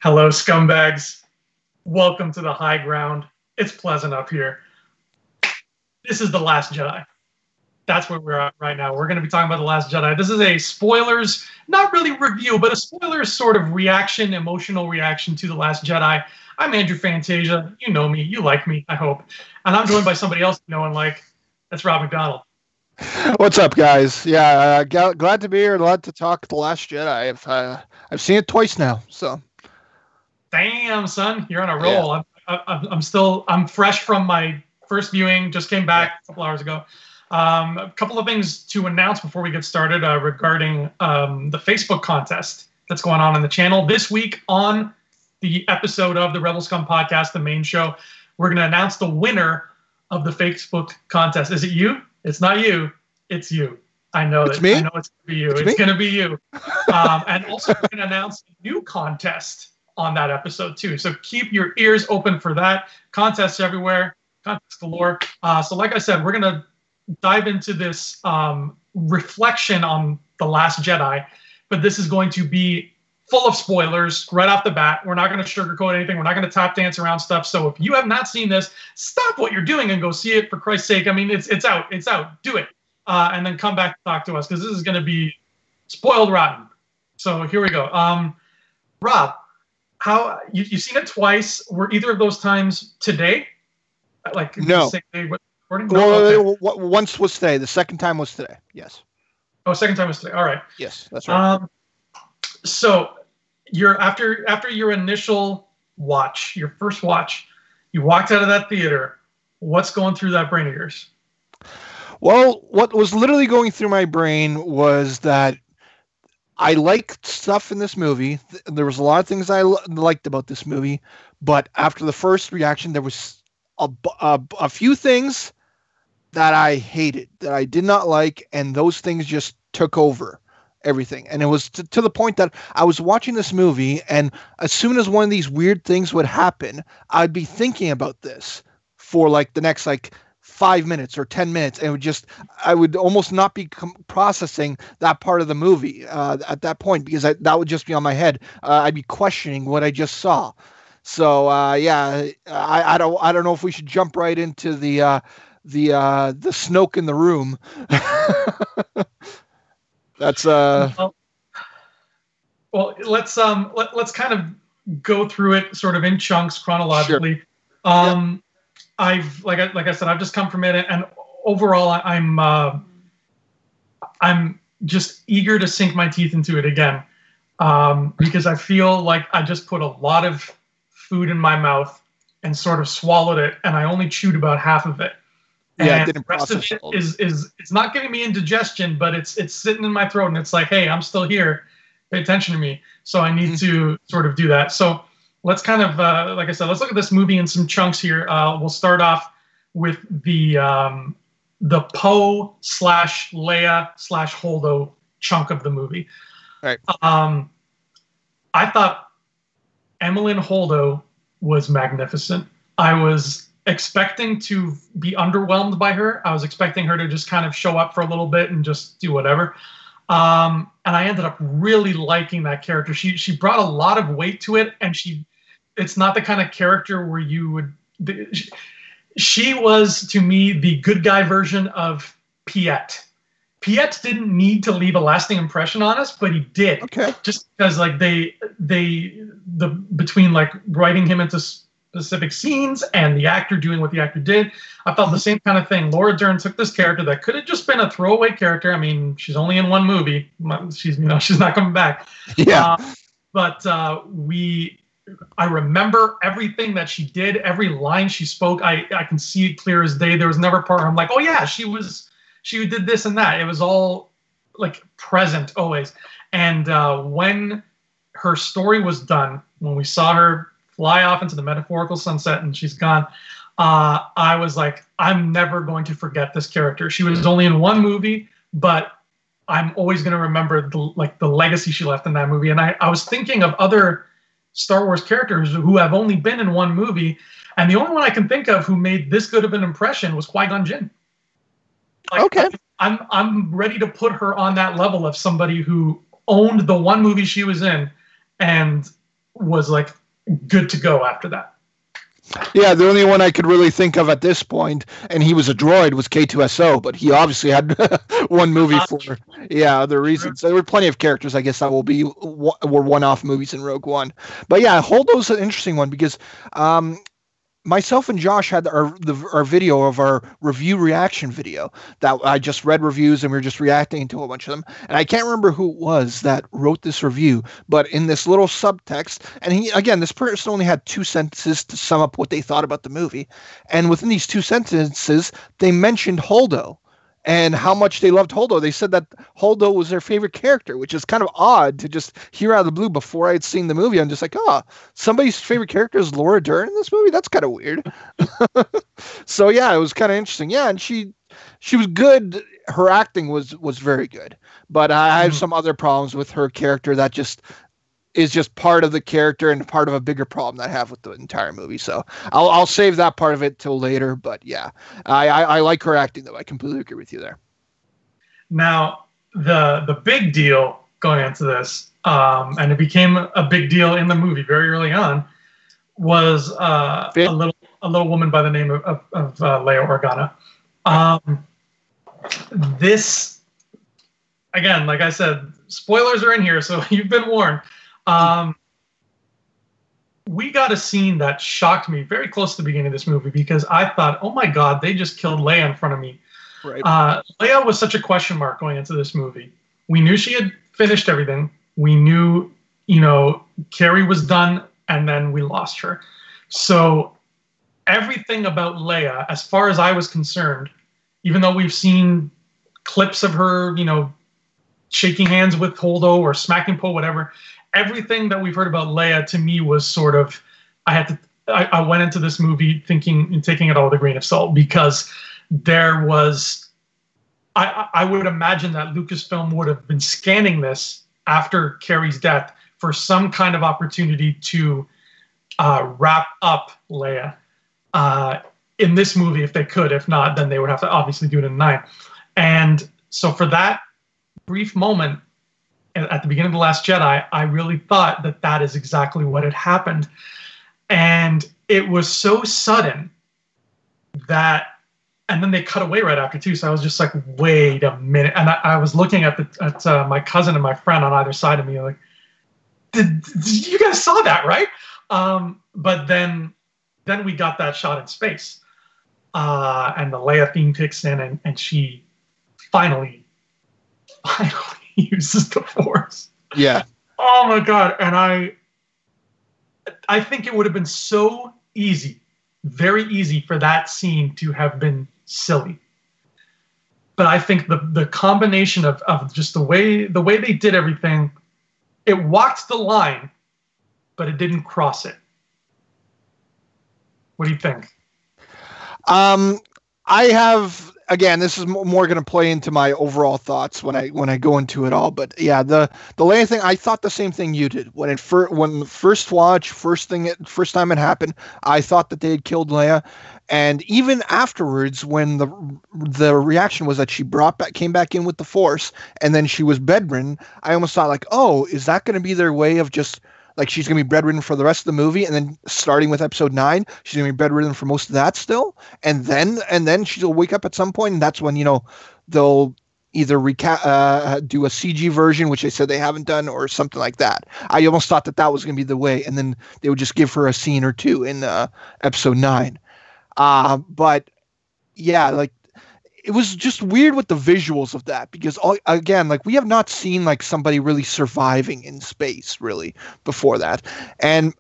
Hello, scumbags. Welcome to the high ground. It's pleasant up here. This is The Last Jedi. That's where we're at right now. We're going to be talking about The Last Jedi. This is a spoilers, not really review, but a spoilers sort of reaction, emotional reaction to The Last Jedi. I'm Andrew Fantasia. You know me. You like me, I hope. And I'm joined by somebody else you know and like. That's Rob McDonald. What's up, guys? Yeah, glad to be here. Glad to talk The Last Jedi. I've seen it twice now, so. Damn, son, you're on a roll. Yeah. I'm fresh from my first viewing. Just came back a couple hours ago. A couple of things to announce before we get started regarding the Facebook contest that's going on the channel this week. On the episode of the Rebel Scum podcast, the main show, we're going to announce the winner of the Facebook contest. Is it you? It's not you. It's you. I know that. Me? I know it's going to be you. It's going to be you. And also, we're going to announce a new contest on that episode too. So keep your ears open for that. Contests everywhere. Contests galore. So like I said, we're going to dive into this reflection on The Last Jedi, but this is going to be full of spoilers right off the bat. We're not going to sugarcoat anything. We're not going to tap dance around stuff. So if you have not seen this, stop what you're doing and go see it, for Christ's sake. I mean, it's out. It's out. Do it. And then come back to talk to us, because this is going to be spoiled rotten. So here we go. Rob, how you've seen it twice? Were either of those times today? Like no. Okay. Once was today. The second time was today. Yes. Oh, second time was today. All right. Yes, that's right. So you're after your initial watch, your first watch, you walked out of that theater. What's going through that brain of yours? Well, what was literally going through my brain was that I liked stuff in this movie. There was a lot of things I liked about this movie, but after the first reaction, there was a few things that I hated, that I did not like, and those things just took over everything. And it was to the point that I was watching this movie, and as soon as one of these weird things would happen, I'd be thinking about this for like the next 5 minutes or 10 minutes, and I would almost not be processing that part of the movie at that point, because that would just be on my head. I'd be questioning what I just saw. So I don't know if we should jump right into the Snoke in the room. That's well, let's kind of go through it sort of in chunks chronologically. Sure. I've like I said, I've just come from it, and overall, I'm just eager to sink my teeth into it again, because I feel like I just put a lot of food in my mouth and sort of swallowed it, and I only chewed about half of it. Yeah, and the rest of it is it's not giving me indigestion, but it's sitting in my throat, and it's like, hey, I'm still here. Pay attention to me. So I need to sort of do that. So let's kind of, like I said, let's look at this movie in some chunks here. We'll start off with the Poe / Leia / Holdo chunk of the movie. Right. I thought Emmeline Holdo was magnificent. I was expecting to be underwhelmed by her. I was expecting her to just kind of show up for a little bit and just do whatever. And I ended up really liking that character. She brought a lot of weight to it, and it's not the kind of character where you would. She was, to me, the good guy version of Piet. Piet didn't need to leave a lasting impression on us, but he did. Okay. Just because between writing him into specific scenes and the actor doing what the actor did, I felt the same kind of thing. Laura Dern took this character that could have just been a throwaway character. I mean, she's only in one movie. She's not coming back. Yeah. But I remember everything that she did, every line she spoke. I can see it clear as day. There was never a part where I'm like, oh yeah, she did this and that. It was all present always. And when her story was done, when we saw her fly off into the metaphorical sunset and she's gone, I was like, I'm never going to forget this character. She was only in one movie, but I'm always going to remember the legacy she left in that movie. And I was thinking of other Star Wars characters who have only been in one movie, and the only one I can think of who made this good of an impression was Qui-Gon Jinn. Okay. I'm ready to put her on that level of somebody who owned the one movie she was in and was like good to go after that. Yeah, the only one I could really think of at this point, and he was a droid, was K2SO, but he obviously had one movie for other reasons. There were plenty of characters, I guess, that were one-off movies in Rogue One. But yeah, Holdo's an interesting one because myself and Josh had our video of our review reaction video that I just read reviews and we were just reacting to a bunch of them. And I can't remember who it was that wrote this review, but in this little subtext, and this person only had 2 sentences to sum up what they thought about the movie. And within these 2 sentences, they mentioned Holdo and how much they loved Holdo. They said that Holdo was their favorite character, which is kind of odd to just hear out of the blue before I had seen the movie. I'm just like, somebody's favorite character is Laura Dern in this movie? That's kind of weird. So yeah, it was kind of interesting. Yeah, and she was good. Her acting was very good. But I have some other problems with her character that is just part of the character and part of a bigger problem that I have with the entire movie. So I'll save that part of it till later. But yeah, I like her acting though. I completely agree with you there. Now the big deal going into this, and it became a big deal in the movie very early on, was a little woman by the name of Leia Organa. This, again, like I said, spoilers are in here, so you've been warned. We got a scene that shocked me very close to the beginning of this movie because I thought, oh my God, they just killed Leia in front of me. Right. Leia was such a question mark going into this movie. We knew she had finished everything. We knew, Carrie was done, and then we lost her. So everything about Leia, as far as I was concerned, even though we've seen clips of her, shaking hands with Holdo or smacking Poe, whatever, everything that we've heard about Leia to me was sort of, I went into this movie thinking and taking it all with a grain of salt because there was, I would imagine that Lucasfilm would have been scanning this after Carrie's death for some kind of opportunity to wrap up Leia in this movie if they could. If not, then they would have to obviously do it in 9. And so for that brief moment at the beginning of The Last Jedi, I really thought that is exactly what had happened. And it was so sudden that, and then they cut away right after too. So I was just like, wait a minute. And I was looking at my cousin and my friend on either side of me, like, did you guys saw that, right? But then we got that shot in space. And the Leia theme kicks in and she finally uses the Force. Yeah. Oh my God. And I think it would have been so easy, very easy for that scene to have been silly. But I think the combination of just the way they did everything, it walked the line, but it didn't cross it. What do you think? I have, again, this is more going to play into my overall thoughts when I go into it all. But yeah, the Leia thing, I thought the same thing you did when first watch, first time it happened. I thought that they had killed Leia, and even afterwards, when the reaction was that she came back in with the Force, and then she was bedridden, I almost thought like, oh, is that going to be their way of just like she's going to be bedridden for the rest of the movie, and then starting with episode 9, she's going to be bedridden for most of that still, and then she'll wake up at some point, and that's when they'll either do a CG version, which they said they haven't done, or something like that. I almost thought that was going to be the way, and then they would just give her a scene or two in episode 9. But yeah, like it was just weird with the visuals of that because again, like we have not seen like somebody really surviving in space really before that. And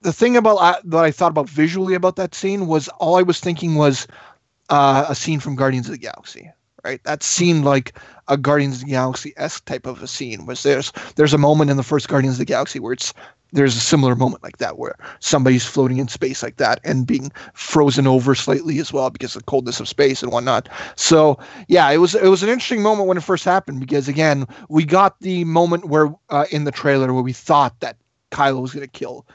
the thing about that I thought about visually about that scene was all I was thinking was a scene from Guardians of the Galaxy, right? That seemed like a Guardians of the Galaxy-esque type of a scene. Was there's a moment in the first Guardians of the Galaxy where there's a similar moment like that where somebody's floating in space like that and being frozen over slightly as well because of the coldness of space and whatnot. So yeah, it was an interesting moment when it first happened because again, we got the moment where in the trailer where we thought that Kylo was going to kill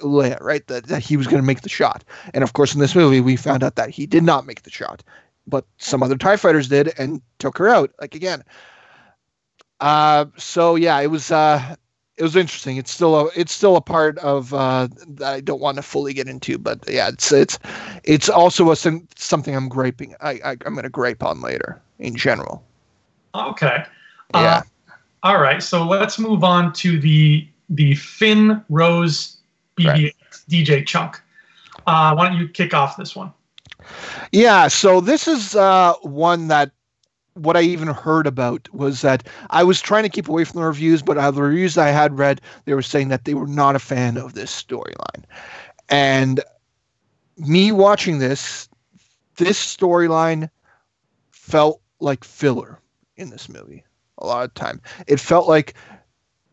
Leia, right? That he was going to make the shot. And of course in this movie, we found out that he did not make the shot, but some other TIE fighters did and took her out. Like again. So yeah, it was, it was interesting. It's still a part of that I don't want to fully get into, but yeah, it's also something I'm griping. I'm going to gripe on later in general. Okay. Yeah. All right. So let's move on to the Finn Rose BB-8 DJ chunk. Why don't you kick off this one? Yeah. So this is one that what I even heard about was that I was trying to keep away from the reviews, but out of the reviews I had read, they were saying that they were not a fan of this storyline. And me watching this storyline felt like filler in this movie a lot of time. It felt like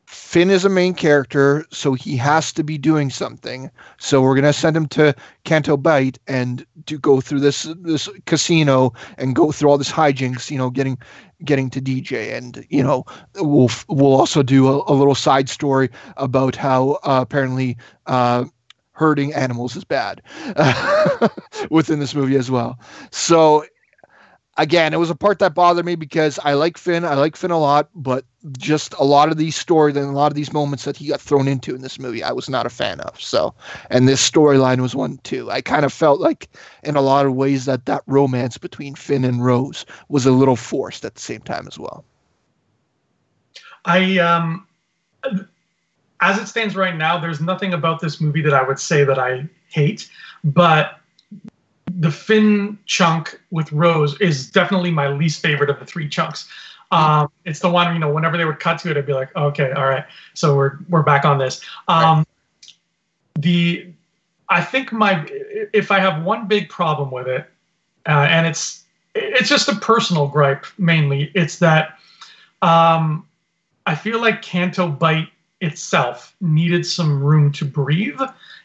Finn is a main character, so he has to be doing something. So we're gonna send him to Canto Bight and to go through this casino and go through all this hijinks. Getting to DJ, and we'll also do a little side story about how apparently hurting animals is bad within this movie as well. So again, it was a part that bothered me because I like Finn a lot, but just a lot of these stories and a lot of these moments that he got thrown into in this movie, I was not a fan of. So, and this storyline was one too. I kind of felt like in a lot of ways that romance between Finn and Rose was a little forced at the same time as well. As it stands right now, there's nothing about this movie that I would say that I hate, but the Finn chunk with Rose is definitely my least favorite of the three chunks. It's the one, whenever they would cut to it, I'd be like, okay, all right, so we're back on this. I think if I have one big problem with it, and it's just a personal gripe mainly, it's that I feel like Canto Bight itself needed some room to breathe.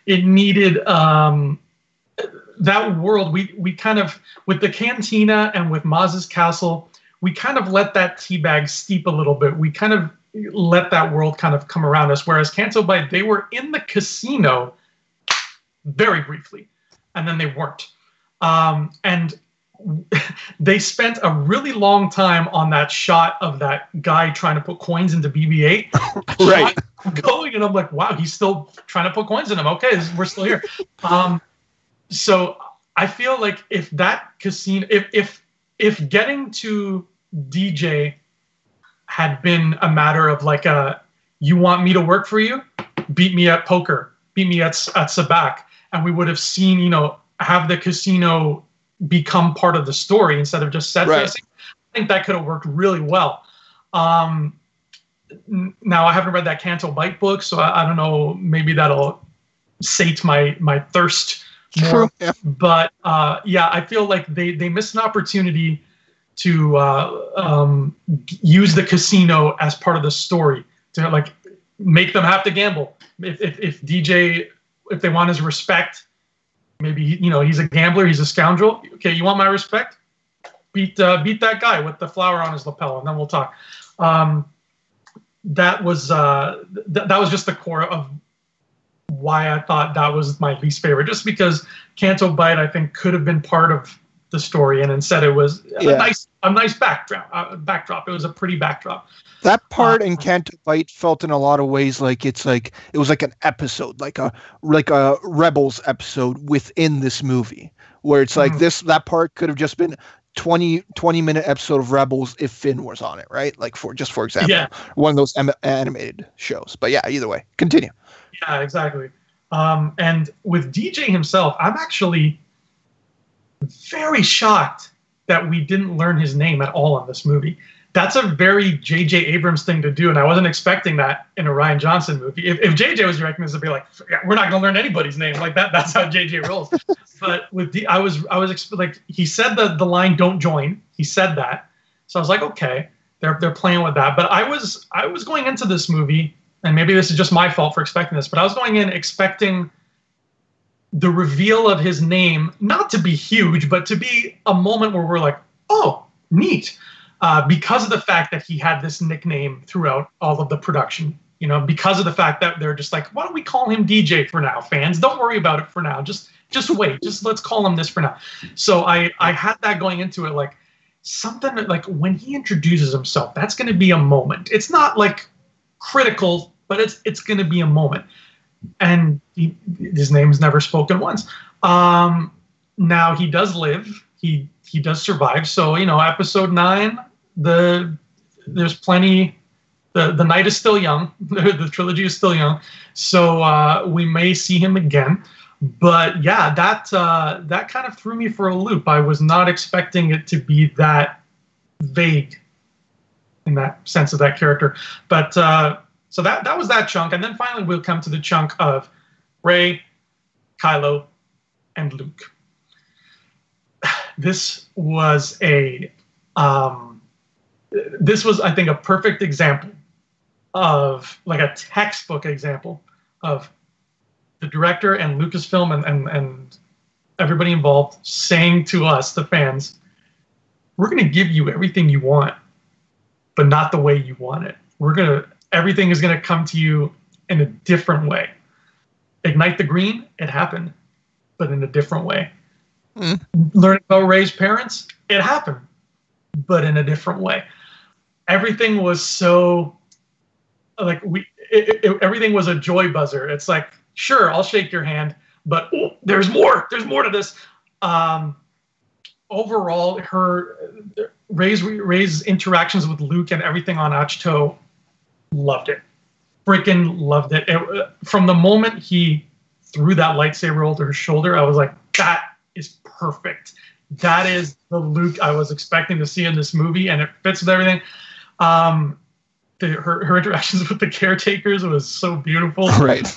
It needed that world. We kind of, with the cantina and with Maz's castle, we kind of let that teabag steep a little bit. We kind of let that world kind of come around us. Whereas Canto Bight, they were in the casino very briefly, and then they weren't. And they spent a really long time on that shot of that guy trying to put coins into BB-8. Right. Going, and I'm like, wow, he's still trying to put coins in them. Okay, we're still here. So I feel like if that casino, if getting to DJ had been a matter of like you want me to work for you, beat me at poker, beat me at Sabak, and we would have seen, have the casino become part of the story instead of just set dressing. I think that could have worked really well. Now I haven't read that Canto Bight book, so I don't know. Maybe that'll sate my thirst more. True, yeah. But I feel like they missed an opportunity to use the casino as part of the story to like make them have to gamble. If DJ, if they want his respect, maybe he's a gambler, he's a scoundrel. Okay, you want my respect? Beat that guy with the flower on his lapel, and then we'll talk. That was just the core of why I thought that was my least favorite. Just because Canto Bight, I think, could have been part of the story, and instead it was a nice backdrop. It was a pretty backdrop. That part in Canto Bight felt in a lot of ways like it was like an episode, like a Rebels episode within this movie, where it's like that part could have just been 20-minute episode of Rebels if Finn was on it, right? Like for example, one of those animated shows. But yeah, either way, continue. Yeah, exactly. And with DJ himself, I'm actually very shocked that we didn't learn his name at all in this movie. That's a very J.J. Abrams thing to do, and I wasn't expecting that in a Rian Johnson movie. If J.J. was directing this, I'd be like, we're not going to learn anybody's name like that. That's how J.J. rolls. But with I was like, he said the line "Don't join." He said that, so I was like, okay, they're playing with that. But I was going into this movie, and maybe this is just my fault for expecting this, but I was going in expecting the reveal of his name not to be huge, but to be a moment where we're like, oh, neat. Because of the fact that he had this nickname throughout all of the production, because of the fact that they're just like, why don't we call him DJ for now, fans? Don't worry about it for now. Just wait. Just let's call him this for now. So I had that going into it, like something like when he introduces himself, that's going to be a moment. It's not like critical but it's going to be a moment. And his name's never spoken once. Now he does live. He does survive. So episode 9, there's plenty. The night is still young. The trilogy is still young. So we may see him again. But yeah, that kind of threw me for a loop. I was not expecting it to be that vague in that sense of that character. But so that was that chunk. And then finally we'll come to the chunk of Rey, Kylo, and Luke. This was I think, a perfect example of, like, a textbook example of the director and Lucasfilm and everybody involved saying to us, the fans, we're going to give you everything you want, but not the way you want it. Everything is going to come to you in a different way. Ignite the Green, it happened, but in a different way. Learning about Rey's parents, it happened, but in a different way. Everything was so, like, everything was a joy buzzer. It's like, sure, I'll shake your hand, but there's more. There's more to this. Overall, Rey's interactions with Luke and everything on Ahch-To, loved it. Freaking loved it. From the moment he threw that lightsaber over her shoulder, I was like, that is perfect. That is the Luke I was expecting to see in this movie, and it fits with everything. Her interactions with the caretakers was so beautiful. Right.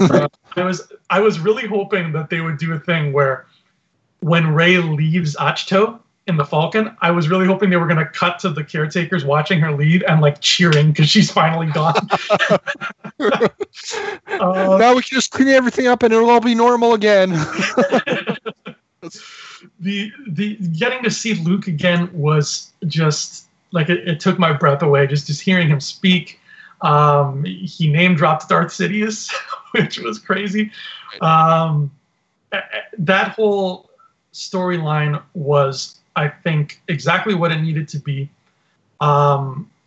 I was really hoping that they would do a thing where, when Rey leaves Ahch-To in the Falcon, I was really hoping they were going to cut to the caretakers watching her leave and, like, cheering because she's finally gone. Now we can just clean everything up and it'll all be normal again. The getting to see Luke again was just, like, it took my breath away. Just hearing him speak. He name dropped Darth Sidious, which was crazy. That whole storyline was, I think, exactly what it needed to be.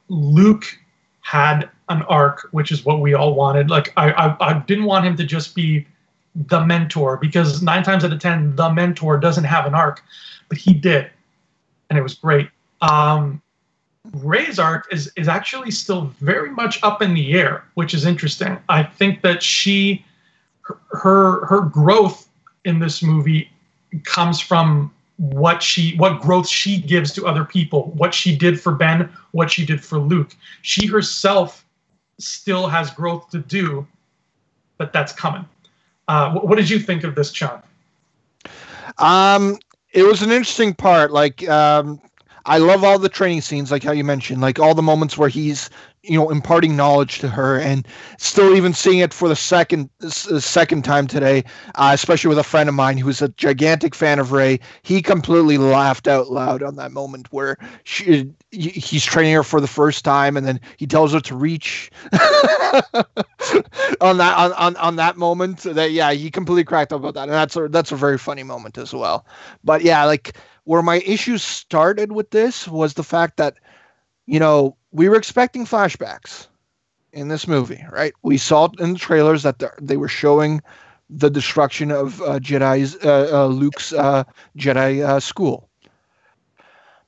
Luke had an arc, which is what we all wanted. Like, I didn't want him to just be the mentor, because 9 times out of 10, the mentor doesn't have an arc, but he did, and it was great. Rey's arc is actually still very much up in the air, which is interesting. I think that her growth in this movie comes from what growth she gives to other people, what she did for Ben, what she did for Luke. She herself still has growth to do, but that's coming. What did you think of this, Sean? It was an interesting part. Like, I love all the training scenes, like how you mentioned, like all the moments where he's, imparting knowledge to her, and still even seeing it for the second time today, especially with a friend of mine who is a gigantic fan of Rey. He completely laughed out loud on that moment where he's training her for the first time, and then he tells her to reach on that moment. That, yeah, he completely cracked up about that, and that's a very funny moment as well. But yeah, like, where my issues started with this was the fact that, we were expecting flashbacks in this movie, right? We saw in the trailers that they were showing the destruction of Luke's Jedi school.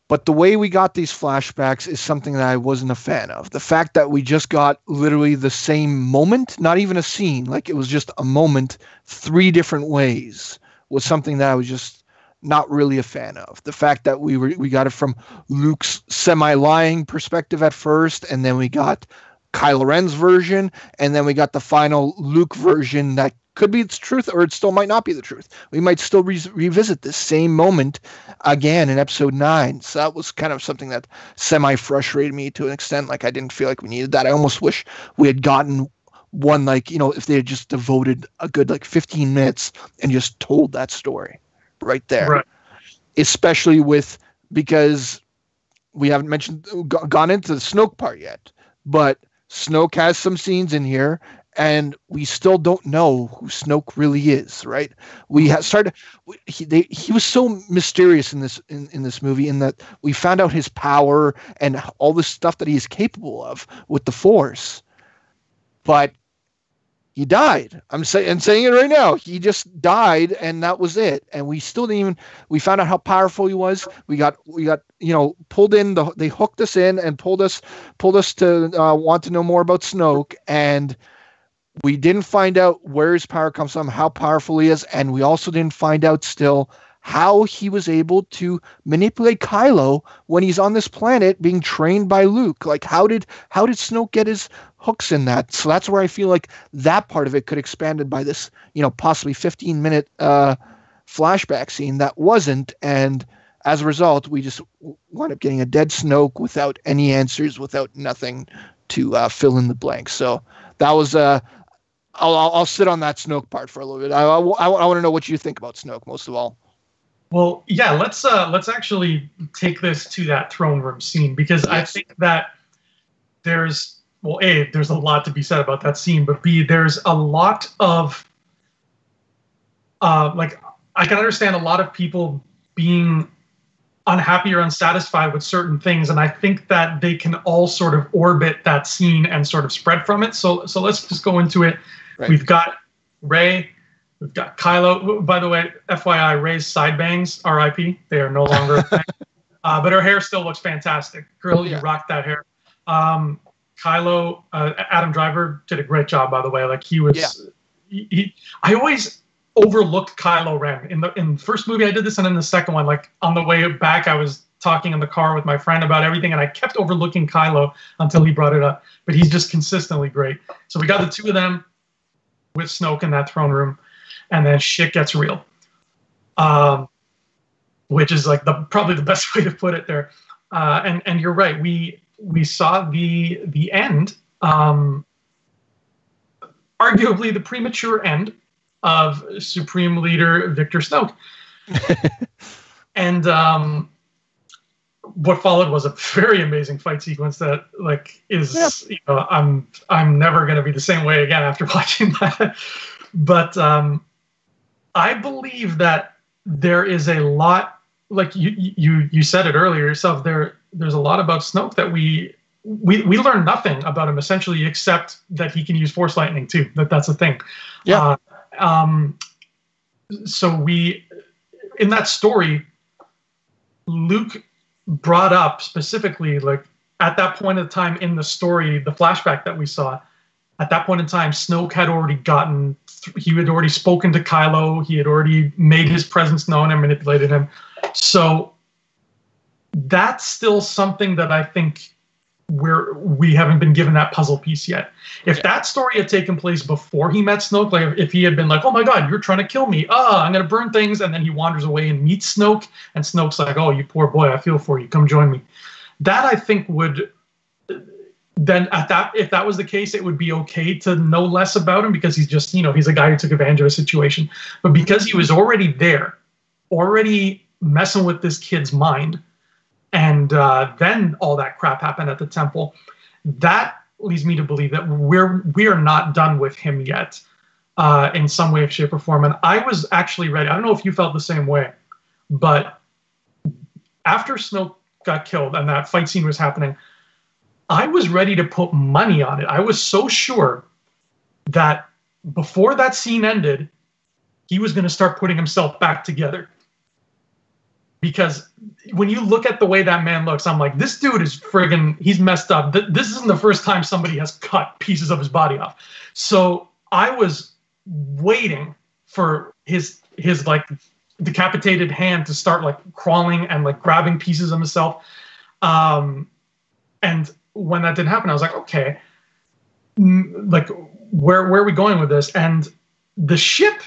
But the way we got these flashbacks is something that I wasn't a fan of. The fact that we just got literally the same moment, not even a scene, like it was just a moment, 3 different ways, was something that I was just not really a fan of. The fact that we got it from Luke's semi-lying perspective at first, and then we got Kylo Ren's version, and then we got the final Luke version that could be the truth, or it still might not be the truth. We might still revisit this same moment again in episode 9. So that was kind of something that semi-frustrated me to an extent. Like, I didn't feel like we needed that. I almost wish we had gotten one, like, if they had just devoted a good, 15 minutes and just told that story right there. Right. Especially because we haven't gone into the Snoke part yet, but Snoke has some scenes in here, and we still don't know who Snoke really is, right? He was so mysterious in this movie, in that we found out his power and all this stuff that he is capable of with the Force, but he died. I'm saying it right now. He just died, and that was it. And we still didn't even. We found out how powerful he was. We got pulled in. They hooked us in and pulled us to want to know more about Snoke, and we didn't find out where his power comes from, how powerful he is, and we also didn't find out still how he was able to manipulate Kylo when he's on this planet being trained by Luke. Like, how did Snoke get his hooks in that? So that's where I feel like that part of it could expanded by this, possibly 15-minute flashback scene that wasn't. And as a result, we just wound up getting a dead Snoke without any answers, without nothing to fill in the blanks. So that was I'll sit on that Snoke part for a little bit. I want to know what you think about Snoke most of all. Well, yeah, let's actually take this to that throne room scene, because I think that there's a lot to be said about that scene, but B, there's a lot of I can understand a lot of people being unhappy or unsatisfied with certain things, and I think that they can all sort of orbit that scene and sort of spread from it. So let's just go into it. Right. We've got Rey. We've got Kylo. By the way, FYI, Rey's side bangs, R.I.P. They are no longer a thing. But her hair still looks fantastic. Girl, you rocked that hair. Kylo, Adam Driver did a great job, by the way. Like, he was... Yeah. I always overlooked Kylo Ren. In the first movie, I did this, and in the second one, like, on the way back, I was talking in the car with my friend about everything, and I kept overlooking Kylo until he brought it up. But he's just consistently great. So we got the two of them with Snoke in that throne room. And then shit gets real, which is like probably the best way to put it there. And you're right. We saw the end, arguably the premature end of Supreme Leader Victor Snoke. And what followed was a very amazing fight sequence that is I'm never going to be the same way again after watching that. But I believe that there is a lot, like you said it earlier yourself. There's a lot about Snoke that we learn nothing about him essentially, except that he can use Force lightning too. That's a thing. Yeah. So in that story, Luke brought up specifically, like, at that point in time in the story, the flashback that we saw. At that point in time, Snoke had already he had already spoken to Kylo. He had already made his presence known and manipulated him. So that's still something that I think we haven't been given that puzzle piece yet. If that story had taken place before he met Snoke, like if he had been like, oh my God, you're trying to kill me. I'm going to burn things. And then he wanders away and meets Snoke. And Snoke's like, oh, you poor boy, I feel for you. Come join me. That, I think, would... Then if that was the case, it would be okay to know less about him, because he's just, he's a guy who took advantage of a situation. But because he was already there, already messing with this kid's mind, and then all that crap happened at the temple, that leads me to believe that we are not done with him yet, in some way, shape, or form. And I was actually ready. I don't know if you felt the same way, but after Snoke got killed and that fight scene was happening, I was ready to put money on it. I was so sure that before that scene ended, he was going to start putting himself back together. Because when you look at the way that man looks, I'm like, this dude is he's messed up. This isn't the first time somebody has cut pieces of his body off. So I was waiting for his like decapitated hand to start like crawling and like grabbing pieces of himself. And when that didn't happen, I was like, okay, like where are we going with this? And the ship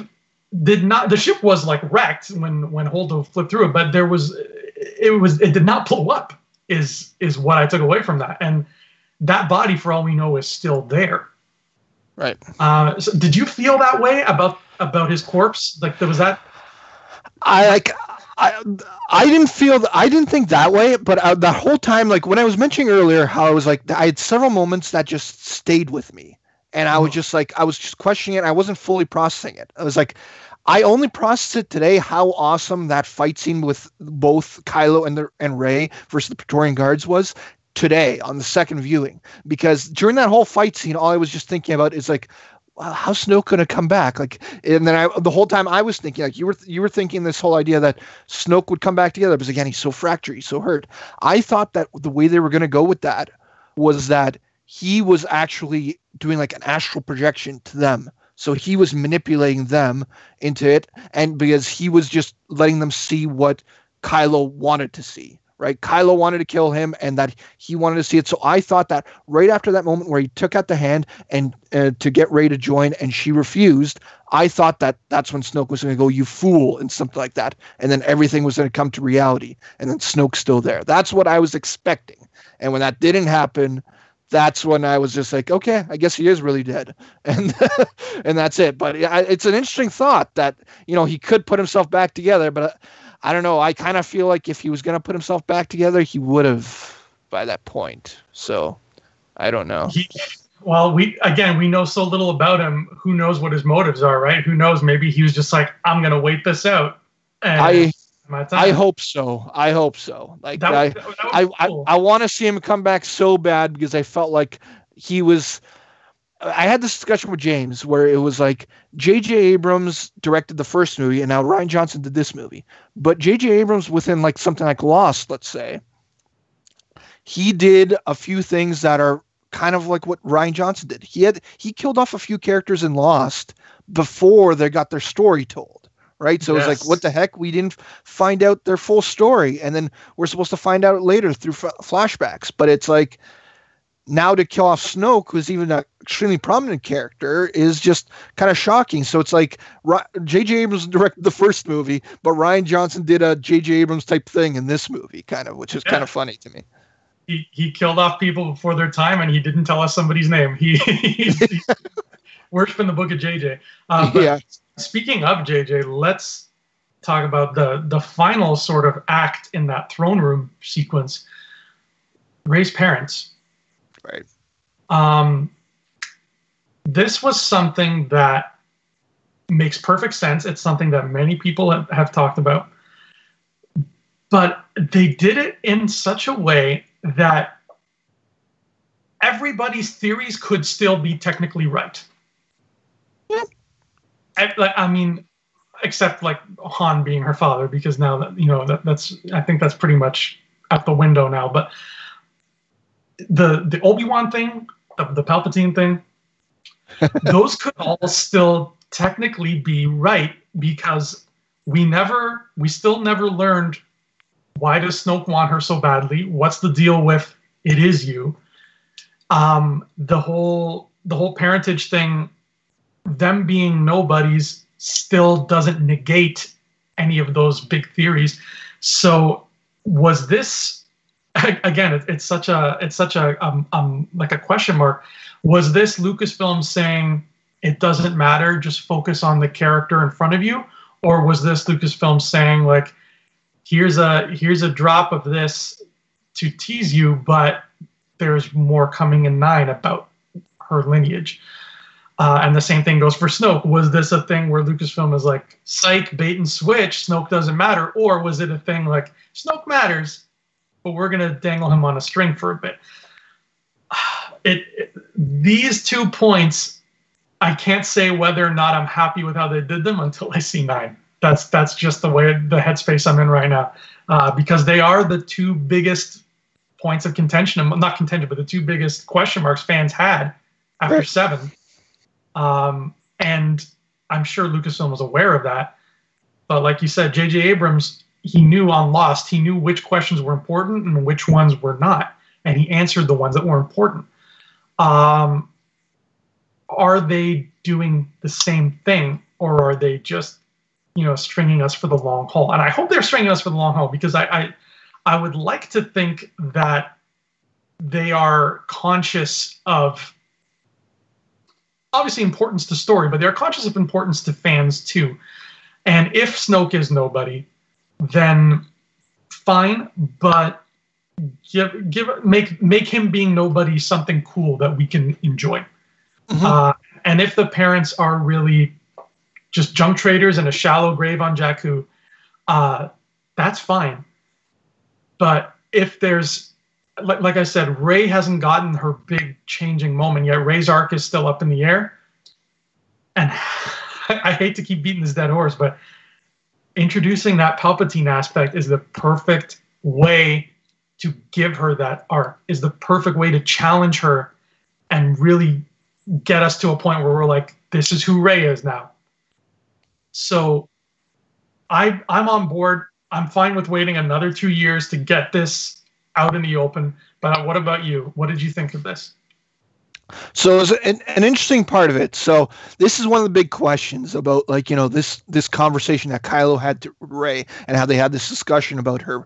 was like wrecked when Holdo flipped through it, but it did not blow up is what I took away from that. And that body, for all we know, is still there. Right. So did you feel that way about his corpse? Like, there was that? I didn't think that way, but the whole time, like when I was mentioning earlier how I was like, I had several moments that just stayed with me, and I was just like, I was just questioning it. I wasn't fully processing it. I was like, I only processed it today how awesome that fight scene with both Kylo and Rey versus the Praetorian Guards was today on the second viewing, because during that whole fight scene, all I was just thinking about is like, wow, how's Snoke going to come back? Like, and then the whole time I was thinking, like you were thinking this whole idea that Snoke would come back together, because again, he's so fractured, he's so hurt. I thought that the way they were going to go with that was that he was actually doing like an astral projection to them. So he was manipulating them into it, and because he was just letting them see what Kylo wanted to see. Right, Kylo wanted to kill him, and that he wanted to see it. So I thought that right after that moment where he took out the hand and to get Rey to join, and she refused, I thought that that's when Snoke was going to go, "You fool," and something like that, and then everything was going to come to reality, and then Snoke's still there. That's what I was expecting, and when that didn't happen, that's when I was just like, okay, I guess he is really dead, and and that's it. But it's an interesting thought that he could put himself back together, but. I don't know. I kind of feel like if he was going to put himself back together, he would have by that point. So I don't know. We know so little about him. Who knows what his motives are, right? Who knows? Maybe he was just like, I'm going to wait this out. I hope so. I hope so. Like that would cool. I want to see him come back so bad, because I felt like he was. I had this discussion with James where it was like J.J. Abrams directed the first movie, and now Rian Johnson did this movie. But J.J. Abrams, within like something like Lost, let's say, he did a few things that are kind of like what Rian Johnson did. He killed off a few characters in Lost before they got their story told. Right. So It was like, what the heck? We didn't find out their full story. And then we're supposed to find out later through flashbacks. But it's like, now to kill off Snoke, who's even an extremely prominent character, is just kind of shocking. So it's like J.J. Abrams directed the first movie, but Rian Johnson did a J.J. Abrams type thing in this movie, kind of, which is kind of funny to me. He killed off people before their time, and he didn't tell us somebody's name. He worshiping the book of J.J. Speaking of J.J., let's talk about the final sort of act in that throne room sequence. Rey's parents. Right. This was something that makes perfect sense. It's something that many people have talked about. But they did it in such a way that everybody's theories could still be technically right. Yeah. I mean, except like Han being her father, because now that that's I think that's pretty much out the window now. But the Obi-Wan thing, the Palpatine thing, those could all still technically be right, because we still never learned, why does Snoke want her so badly? What's the deal with it is you? The whole parentage thing, them being nobodies, still doesn't negate any of those big theories. So was this, again, it's such a like a question mark. Was this Lucasfilm saying it doesn't matter, just focus on the character in front of you? Or was this Lucasfilm saying, like, here's a drop of this to tease you, but there's more coming in 9 about her lineage? And the same thing goes for Snoke. Was this a thing where Lucasfilm is like, psych, bait and switch, Snoke doesn't matter? Or was it a thing like, Snoke matters, but we're going to dangle him on a string for a bit? These 2 points, I can't say whether or not I'm happy with how they did them until I see 9. That's just the way, the headspace I'm in right now, because they are the 2 biggest points of contention, not contention, but the 2 biggest question marks fans had after 7. And I'm sure Lucasfilm was aware of that. But like you said, J.J. Abrams, he knew on Lost, he knew which questions were important and which ones were not. And he answered the ones that were important. Are they doing the same thing, or are they just, stringing us for the long haul? And I hope they're stringing us for the long haul, because I would like to think that they are conscious of, obviously, importance to story, but they're conscious of importance to fans too. And if Snoke is nobody, then fine, but make him being nobody something cool that we can enjoy. Mm-hmm. And if the parents are really just junk traders in a shallow grave on Jakku, that's fine. But if there's, like I said, Rey hasn't gotten her big changing moment yet. Rey's arc is still up in the air. And I hate to keep beating this dead horse, but introducing that Palpatine aspect is the perfect way to give her that arc, is the perfect way to challenge her and really get us to a point where we're like, this is who Rey is now. So I'm on board. I'm fine with waiting another 2 years to get this out in the open. But what about you? What did you think of this? So it's an interesting part of it. So this is one of the big questions about, like, this conversation that Kylo had to Rey, and how they had this discussion about her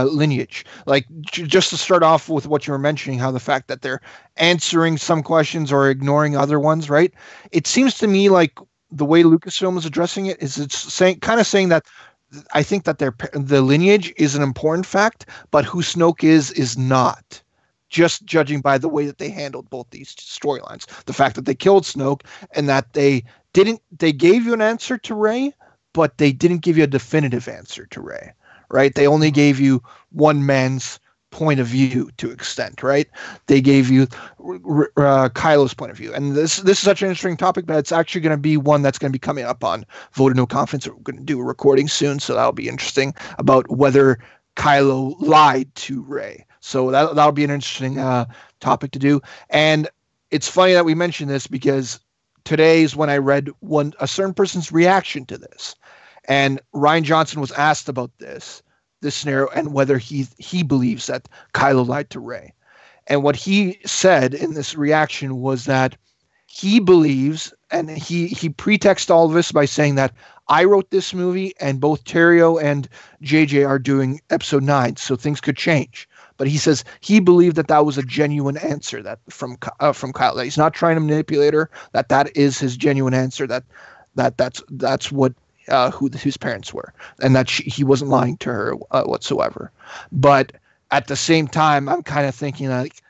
lineage. Like, just to start off with what you were mentioning, how the fact that they're answering some questions or ignoring other ones, right? It seems to me like the way Lucasfilm is addressing it is it's saying that I think that the lineage is an important fact, but who Snoke is not. Just judging by the way that they handled both these storylines, the fact that they killed Snoke, and that they gave you an answer to Rey, but they didn't give you a definitive answer to Rey, right? They only gave you one man's point of view to extent, right? They gave you Kylo's point of view. And this is such an interesting topic, but it's actually going to be one that's going to be coming up on Vote No Conference. We're going to do a recording soon, so that'll be interesting, about whether Kylo lied to Rey. So that'll be an interesting topic to do. And it's funny that we mentioned this, because today is when I read a certain person's reaction to this. And Rian Johnson was asked about this scenario and whether he believes that Kylo lied to Rey. And what he said in this reaction was that he believes, and he pretexted all of this by saying that I wrote this movie and both Terrio and JJ are doing episode 9, so things could change. But he says he believed that was a genuine answer that from Kylo. That he's not trying to manipulate her. That is his genuine answer. That's what who his parents were, and that he wasn't lying to her whatsoever. But at the same time, I'm kind of thinking, like,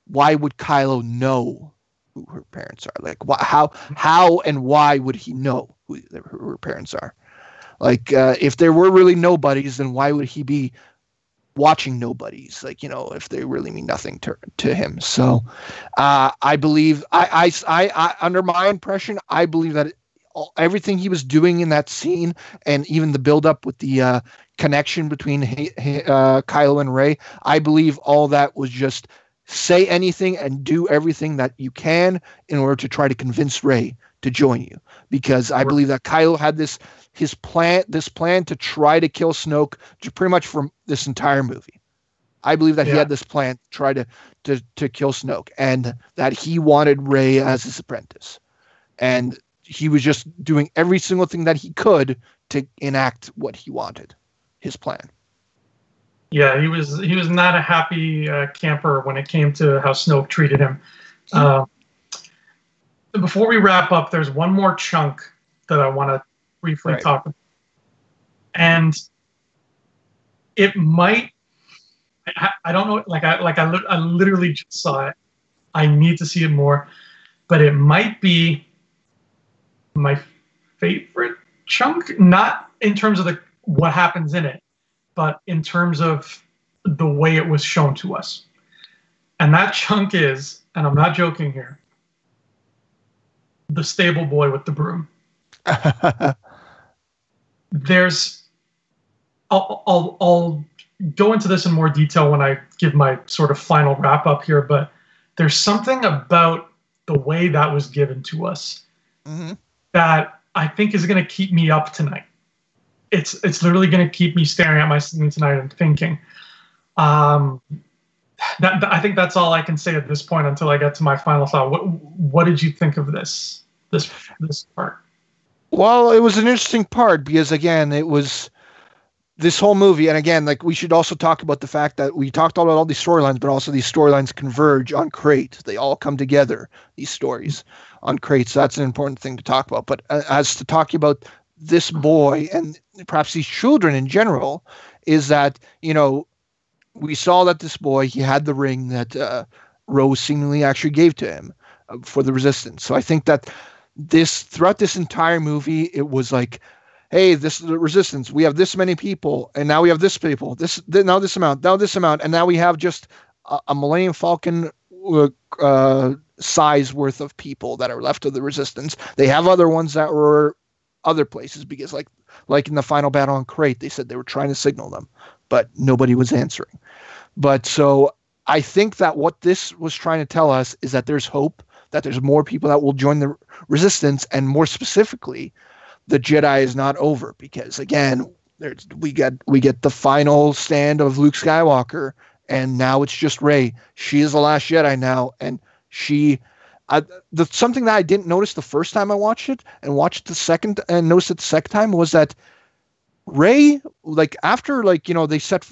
why would Kylo know who her parents are? Like, how and why would he know who her parents are? Like, if there were really nobodies, then why would he be watching nobodies? Like, if they really mean nothing to him. So I believe I under my impression, I believe that everything he was doing in that scene, and even the build up with the connection between Kylo and Rey, I believe all that was just say anything and do everything that you can in order to try to convince Rey to join you. Because I believe that Kylo had this plan to try to kill Snoke pretty much from this entire movie. I believe that he had this plan to try to kill Snoke, and that he wanted Rey as his apprentice. And he was just doing every single thing that he could to enact what he wanted, his plan. Yeah, he was not a happy camper when it came to how Snoke treated him. Before we wrap up, there's one more chunk that I want to briefly talk about. And it might, I don't know, I literally just saw it. I need to see it more, but it might be my favorite chunk, not in terms of what happens in it, but in terms of the way it was shown to us. And that chunk is, and I'm not joking here, the stable boy with the broom. I'll go into this in more detail when I give my sort of final wrap up here, but there's something about the way that was given to us that I think is going to keep me up tonight. It's literally going to keep me staring at my screen tonight and thinking. I think that's all I can say at this point until I get to my final thought. What did you think of this part? Well, it was an interesting part because, again, it was this whole movie. And again, like, we should also talk about the fact that we talked about all these storylines, but also these storylines converge on Crate. They all come together, these stories on Crate. So that's an important thing to talk about. But as to talking about this boy and perhaps these children in general, is that, we saw that this boy, he had the ring that Rose seemingly actually gave to him for the Resistance. So I think that throughout this entire movie, it was like, hey, this is the Resistance. We have this many people, and now we have this people. Now this amount, and now we have just a Millennium Falcon size worth of people that are left of the Resistance. They have other ones that were other places because, like in the final battle on Crate, they said they were trying to signal them, but nobody was answering. But so I think that what this was trying to tell us is that there's hope, that there's more people that will join the Resistance, and more specifically, the Jedi is not over, because again, we get the final stand of Luke Skywalker, and now it's just Rey. She is the last Jedi now, and something that I didn't notice the first time I watched it, and watched the second and noticed it the second time, was that Rey, like after they set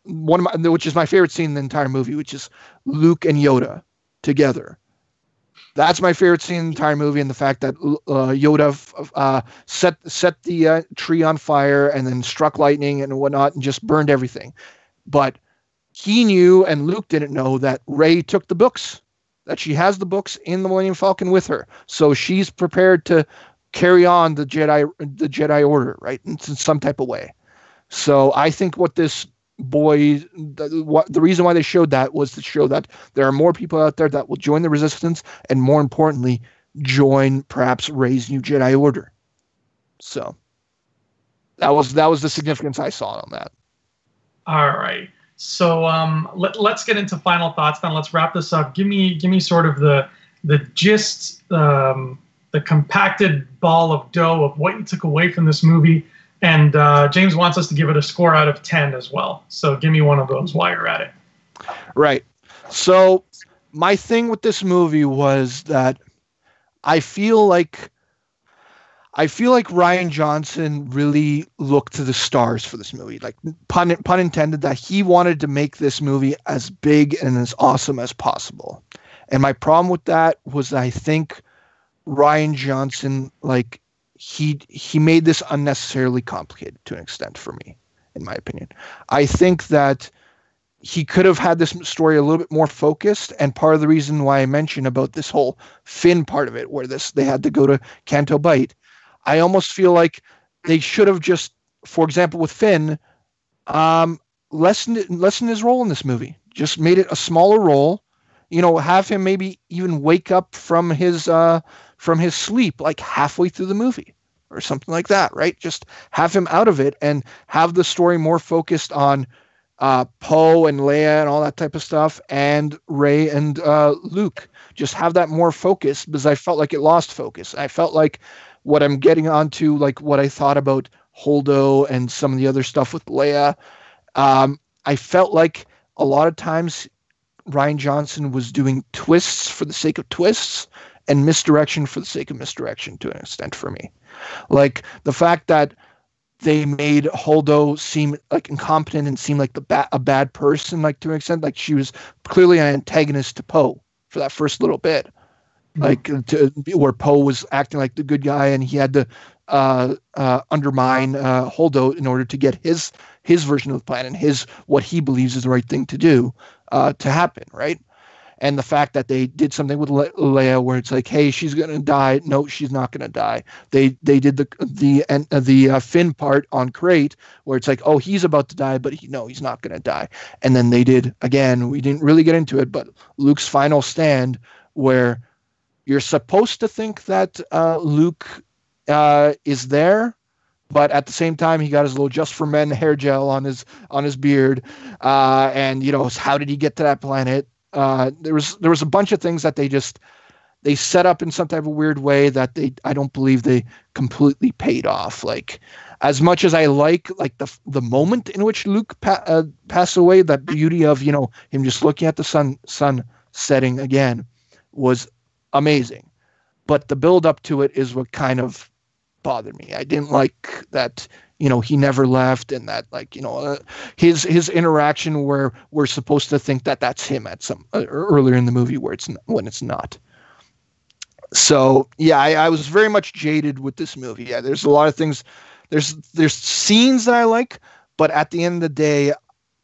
one of which is my favorite scene in the entire movie, which is Luke and Yoda together. That's my favorite scene in the entire movie, and the fact that Yoda set the tree on fire and then struck lightning and whatnot and just burned everything. But he knew, and Luke didn't know, that Rey took the books, that she has the books in the Millennium Falcon with her. So she's prepared to carry on the Jedi Order, right, in some type of way. So I think what this the reason why they showed that was to show that there are more people out there that will join the Resistance, and more importantly, join perhaps Rey's new Jedi Order. So that was the significance I saw on that. All right. So let's get into final thoughts then. Let's wrap this up. Give me sort of the gist, the compacted ball of dough of what you took away from this movie. And James wants us to give it a score out of 10 as well. So give me one of those while you're at it. Right. So my thing with this movie was that I feel like Rian Johnson really looked to the stars for this movie. Like pun intended, that he wanted to make this movie as big and as awesome as possible. And my problem with that was that I think Rian Johnson, like, he made this unnecessarily complicated to an extent for me, in my opinion. I think that he could have had this story a little bit more focused, and part of the reason why I mentioned about this whole Finn part of it, where they had to go to Canto Bight, I almost feel like they should have just, for example, with Finn, lessened his role in this movie. Just made it a smaller role. Have him maybe even wake up from his sleep like halfway through the movie or something like that, right? Just have him out of it and have the story more focused on Poe and Leia and all that type of stuff, and Rey and Luke. Just have that more focused, because I felt like it lost focus. I felt like what I'm getting onto, like what I thought about Holdo and some of the other stuff with Leia, I felt like a lot of times Rian Johnson was doing twists for the sake of twists and misdirection for the sake of misdirection to an extent for me. Like the fact that they made Holdo seem like incompetent and seem like a bad person, like to an extent, like she was clearly an antagonist to Poe for that first little bit, like where Poe was acting like the good guy and he had to undermine Holdo in order to get his version of the plan and what he believes is the right thing to do to happen, right? And the fact that they did something with Leia where it's like, hey, she's gonna die. No, she's not gonna die. They did the Finn part on Crate where it's like, oh, he's about to die, but he's not gonna die. And then they did, again, we didn't really get into it, but Luke's final stand, where you're supposed to think that Luke is there, but at the same time, he got his little Just for Men hair gel on his beard, and how did he get to that planet? There was a bunch of things that they set up in some type of weird way that I don't believe they completely paid off. Like, as much as I like the moment in which Luke passed away, that beauty of him just looking at the sun setting again was amazing, but the build up to it is what kind of bothered me. I didn't like that he never left, and that his interaction where we're supposed to think that that's him at some earlier in the movie when it's not. So yeah, I was very much jaded with this movie. Yeah, there's a lot of things. There's scenes that I like, but at the end of the day,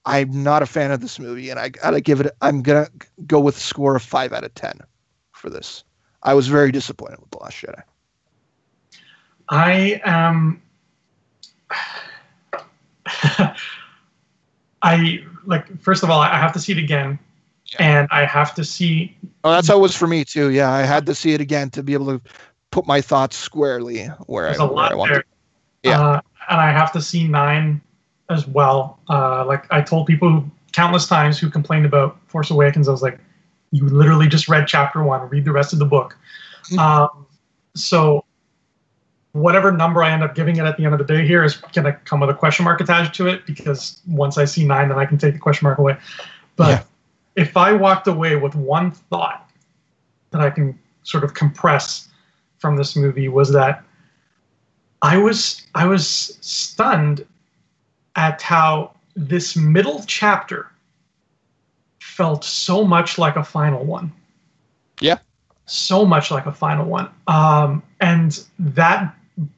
I'm not a fan of this movie, and I'm gonna go with a score of 5 out of 10 for this. I was very disappointed with The Last Jedi. I am. First of all, I have to see it again. and I have to see. Oh, that's how it was for me too. Yeah, I had to see it again to be able to put my thoughts squarely where There's I a lot want there. to. Yeah. And I have to see 9 as well. Like I told people countless times who complained about Force Awakens, I was like, you literally just read chapter 1, read the rest of the book. So whatever number I end up giving it at the end of the day here is going to come with a question mark attached to it, because once I see 9, then I can take the question mark away. But if I walked away with one thought that I can sort of compress from this movie, was that I was stunned at how this middle chapter felt so much like a final one. Yeah. So much like a final one. And that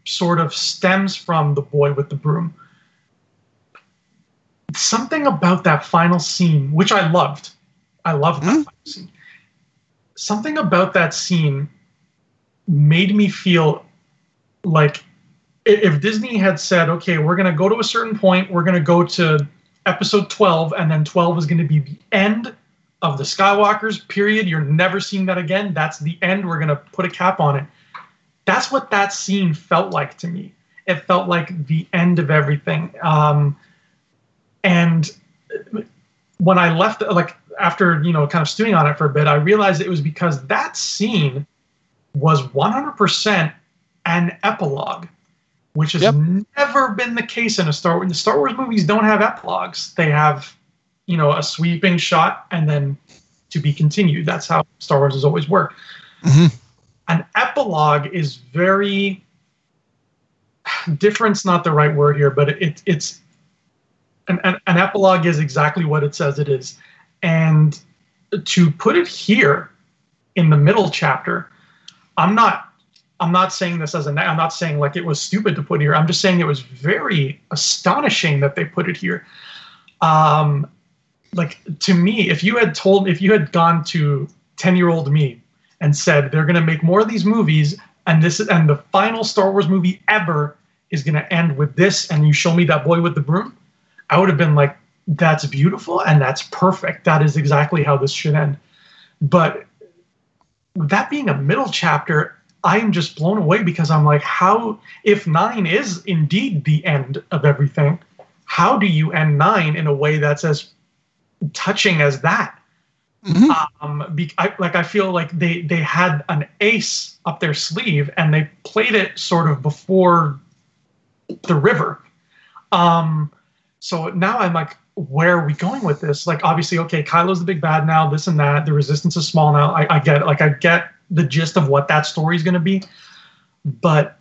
sort of stems from The Boy with the Broom. Something about that final scene, which I loved. I loved that final scene. Something about that scene made me feel like if Disney had said, okay, we're going to go to a certain point, we're going to go to episode 12, and then 12 is going to be the end of the Skywalkers, period. You're never seeing that again. That's the end. We're going to put a cap on it. That's what that scene felt like to me. It felt like the end of everything. And when I left, like after, kind of stewing on it for a bit, I realized it was because that scene was 100% an epilogue, which has never been the case in a Star Wars. The Star Wars movies don't have epilogues. They have, a sweeping shot and then to be continued. That's how Star Wars has always worked. An epilogue is very different's not the right word here, but it's an epilogue is exactly what it says it is. And to put it here in the middle chapter, I'm not saying this I'm not saying like it was stupid to put here. I'm just saying it was very astonishing that they put it here. Like to me, if you had gone to 10-year-old me and said they're going to make more of these movies and the final Star Wars movie ever is going to end with this, and you show me that boy with the broom, I would have been like, that's beautiful and that's perfect. That is exactly how this should end. But that being a middle chapter, I am just blown away, because I'm like, how, if 9 is indeed the end of everything, how do you end 9 in a way that's as touching as that? I feel like they had an ace up their sleeve and they played it sort of before the river. So now I'm like, where are we going with this? Like, obviously, okay, Kylo's the big bad now, this and that. The Resistance is small now. I get it. Like, I get the gist of what that story is going to be. But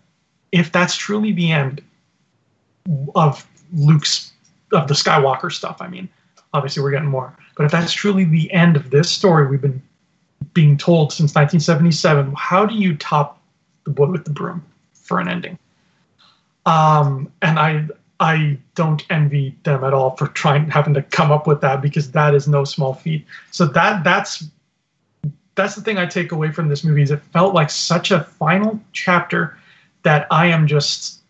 if that's truly the end of of the Skywalker stuff, I mean, obviously we're getting more. But if that's truly the end of this story we've been being told since 1977, how do you top The Boy with the Broom for an ending? And I don't envy them at all for having to come up with that, because that is no small feat. So that's the thing I take away from this movie, is it felt like such a final chapter that I am just,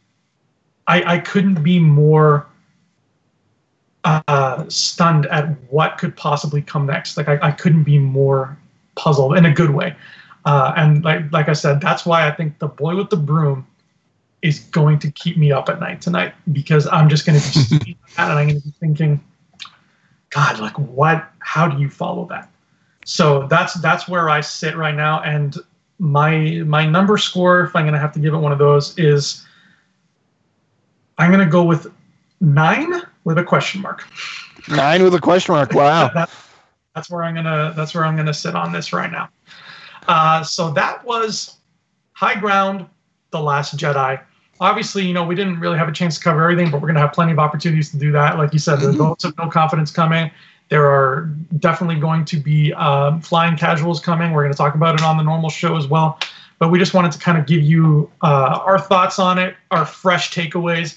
I couldn't be more stunned at what could possibly come next. Like I couldn't be more puzzled in a good way. And like I said, that's why I think The Boy with the Broom is going to keep me up at night tonight, because I'm just going to be seeing that and I'm going to be thinking, God, like what? How do you follow that? So that's where I sit right now, and my number score, if I'm going to have to give it one of those, is I'm going to go with 9 with a question mark. 9 with a question mark. Wow. That's where I'm gonna sit on this right now. So that was High Ground, The Last Jedi. Obviously, we didn't really have a chance to cover everything, but we're gonna have plenty of opportunities to do that. Like you said, there's votes of no confidence coming. There are definitely going to be flying casuals coming. We're going to talk about it on the normal show as well. But we just wanted to kind of give you our thoughts on it, our fresh takeaways.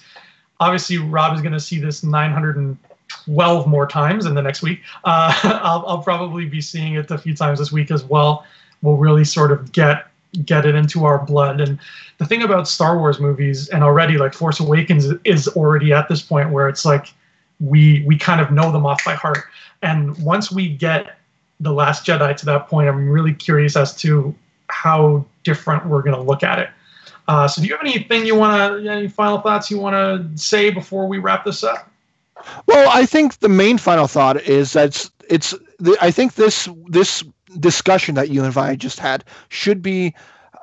Obviously, Rob is going to see this 912 more times in the next week. I'll probably be seeing it a few times this week as well. We'll really sort of get it into our blood. And the thing about Star Wars movies, and already like Force Awakens is already at this point where it's like we kind of know them off by heart. And once we get The Last Jedi to that point. I'm really curious as to how different we're going to look at it. So do you have anything any final thoughts you want to say before we wrap this up? Well, I think the main final thought is that I think this discussion that you and I just had should be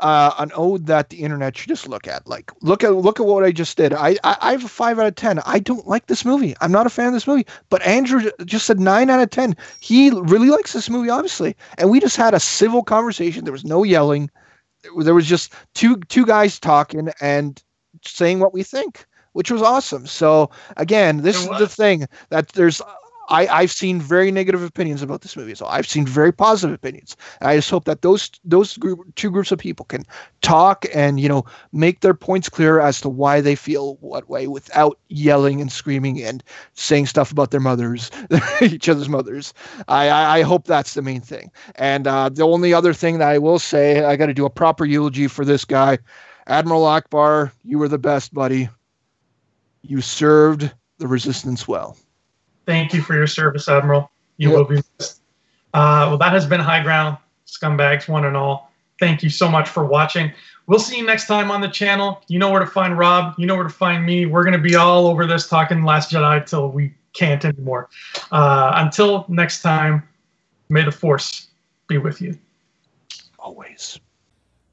an ode that the internet should just look at. Like, look at what I just did. I have a 5 out of 10. I don't like this movie. I'm not a fan of this movie. But Andrew just said 9 out of 10. He really likes this movie, obviously, and we just had a civil conversation. There was no yelling. There was just two guys talking and saying what we think, which was awesome. So again, this is the thing that I've seen very negative opinions about this movie. So I've seen very positive opinions. And I just hope that those two groups of people can talk and, make their points clear as to why they feel what way without yelling and screaming and saying stuff about their mothers, each other's mothers. I hope that's the main thing. And the only other thing that I will say, I got to do a proper eulogy for this guy. Admiral Akbar, you were the best, buddy. You served the resistance well. Thank you for your service, Admiral. You will be missed. Well, that has been High Ground, scumbags one and all. Thank you so much for watching. We'll see you next time on the channel. You know where to find Rob. You know where to find me. We're going to be all over this talking Last Jedi till we can't anymore. Until next time, may the Force be with you. Always.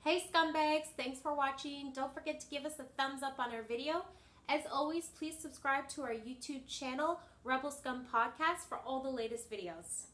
Hey scumbags, thanks for watching. Don't forget to give us a thumbs up on our video. As always, please subscribe to our YouTube channel, Rebel Scum Podcast, for all the latest videos.